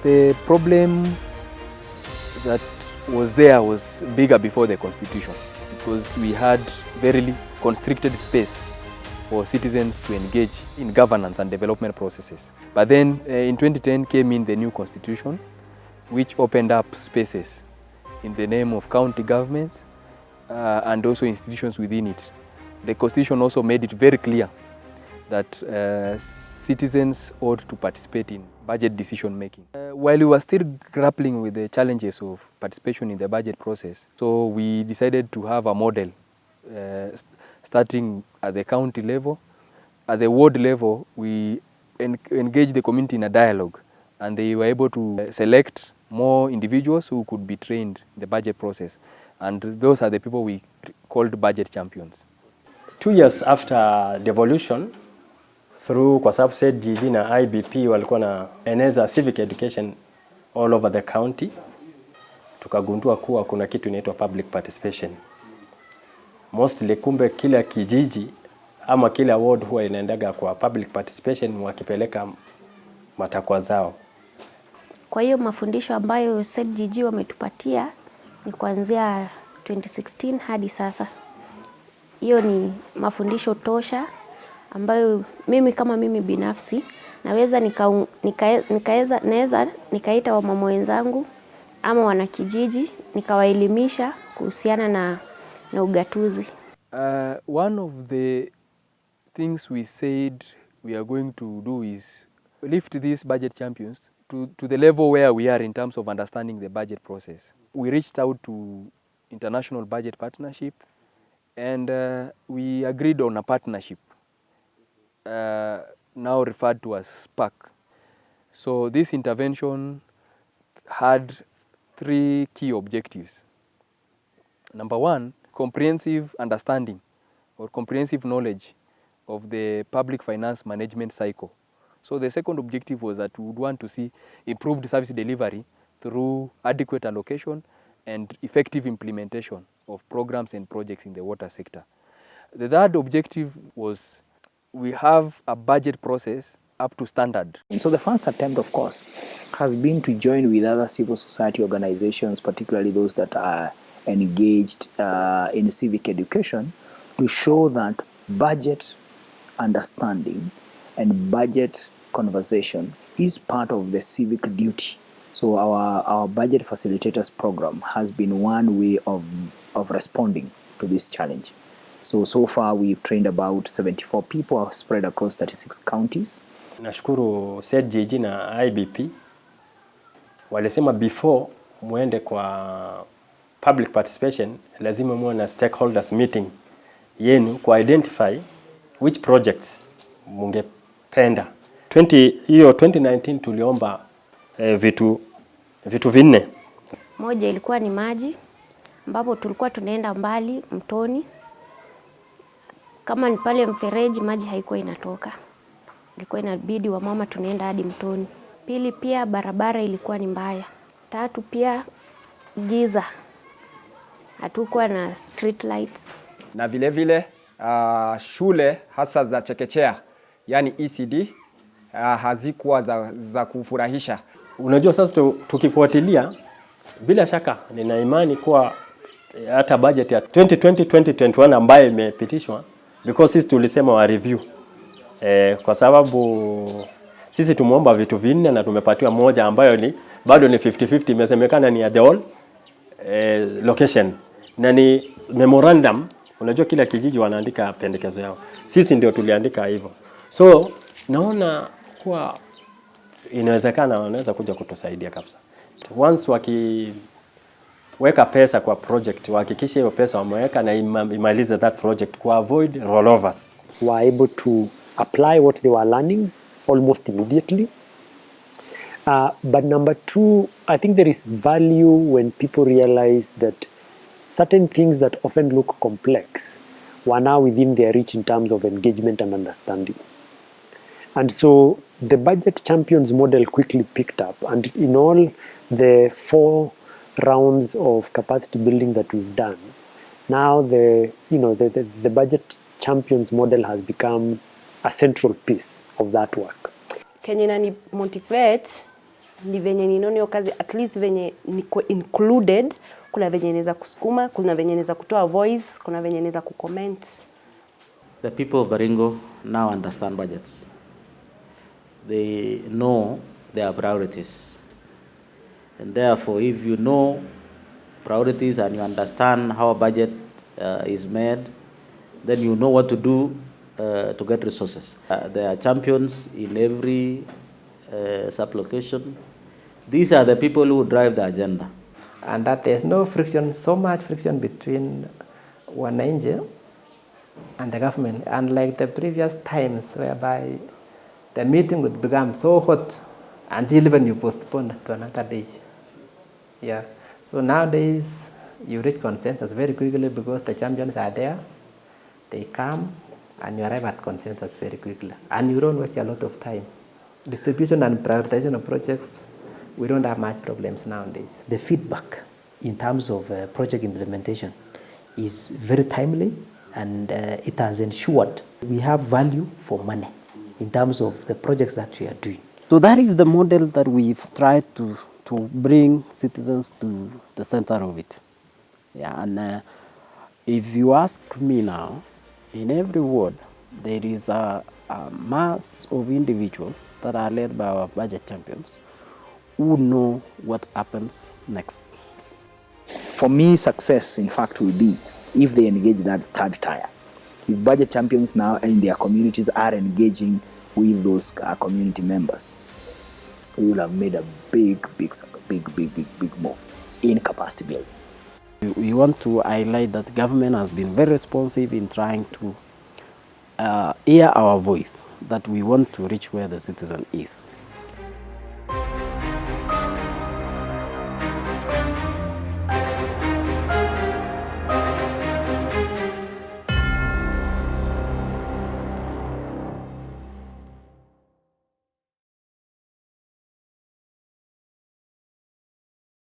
The problem that was there was bigger before the constitution, because we had very constricted space for citizens to engage in governance and development processes. But then in 2010 came in the new constitution, which opened up spaces in the name of county governments and also institutions within it. The constitution also made it very clear that citizens ought to participate in budget decision making. While we were still grappling with the challenges of participation in the budget process, so we decided to have a model starting at the county level. At the ward level, we engaged the community in a dialogue, and they were able to select more individuals who could be trained in the budget process. And those are the people we called budget champions. 2 years after devolution, through kwa sababu SEDGG na IBP walikuwa na eneza civic education all over the county, tukagundua kuwa kuna kitu inaitwa public participation. Mostly kumbe kila kijiji ama kila ward huwa inaendaga kwa public participation wakipeleka matakwa zao. Kwa hiyo mafundisho ambayo SEDGG wametupatia ni kuanzia 2016 hadi sasa. Hiyo ni mafundisho tosha ambayo mimi kama mimi binafsi naweza nikaita wamama wenzangu ama wanakijiji nikawaelimisha kuhusiana na ugatuzi. One of the things we said we are going to do is lift these budget champions to the level where we are in terms of understanding the budget process. We reached out to International Budget Partnership, and we agreed on a partnership now referred to as SPAC. So this intervention had 3 key objectives. Number 1, comprehensive understanding or comprehensive knowledge of the public finance management cycle. So the second objective was that we would want to see improved service delivery through adequate allocation and effective implementation of programs and projects in the water sector. The third objective was we have a budget process up to standard. So the first attempt, of course, has been to join with other civil society organizations, particularly those that are engaged in civic education, to show that budget understanding and budget conversation is part of the civic duty. So our budget facilitators program has been one way of responding to this challenge. So far we've trained about 74 people spread across 36 counties. Nashukuru SEDGG na IBP walisema before muende kwa public participation lazima muwe na stakeholders meeting yenu ku identify which projects mungependa. 2019 tuliomba vitu 4. Moja ilikuwa ni maji, ambapo tulikuwa tunaenda mbali mtoni. Kama ni pale mfereji maji haikuwa inatoka, ilikuwa inabidi wamama tunaenda hadi mtoni. Pili pia barabara ilikuwa ni mbaya. 3 pia giza, hatukuwa na street lights. Na vile vile shule hasa za chekechea yani ECD hazikuwa za kufurahisha. Unajua sasa tukifuatilia bila shaka nina imani kuwa hata budget ya 2020-2021 ambayo imepitishwa, because sisi tulisema wa review kwa sababu sisi tumeomba vitu 4 na tumepatiwa moja ambayo ni bado ni 50-50, imesemekana ni at the all location na ni memorandum. Unajua kila kijiji wanaandika pendekezo yao, sisi ndio tuliandika hivyo. So naona kuwa inawezekana wanaweza kuja kutusaidia kabisa. Once wakiweka pesa kwa project, wahakikishe hiyo pesa wameweka na imalize that project ku avoid rollovers. Were able to apply what they were learning almost immediately. But number 2, I think there is value when people realize that certain things that often look complex were now within their reach in terms of engagement and understanding. And so the budget champions model quickly picked up, and in all the 4 rounds of capacity building that we've done, now the budget champions model has become a central piece of that work. Kenye inani motivate ni venye ninaona hiyo kazi at least venye niko included, kuna venye naweza kusukuma, kuna venye naweza kutoa voice, kuna venye naweza kucomment. The people of Baringo now understand budgets. They know their priorities. And therefore, if you know priorities and you understand how a budget is made, then you know what to do to get resources. There are champions in every sub-location. These are the people who drive the agenda. And that there's no friction, so much friction between wananchi and the government, unlike the previous times whereby the meeting would become so hot until even you postpone to another day. Yeah. So nowadays you reach consensus very quickly because the champions are there. They come and you arrive at consensus very quickly, and you don't waste a lot of time. Distribution and prioritization of projects, we don't have much problems nowadays. The feedback in terms of project implementation is very timely, and it has ensured we have value for money in terms of the projects that we are doing. So that is the model that we've tried to bring citizens to the center of it. Yeah, and if you ask me now, in every ward there is a mass of individuals that are led by our budget champions who know what happens next. For me, success, in fact, will be if they engage that third tier. If budget champions now in their communities are engaging with those community members, we will have made a big move in capacity building. We want to highlight that government has been very responsive in trying to hear our voice, that we want to reach where the citizen is.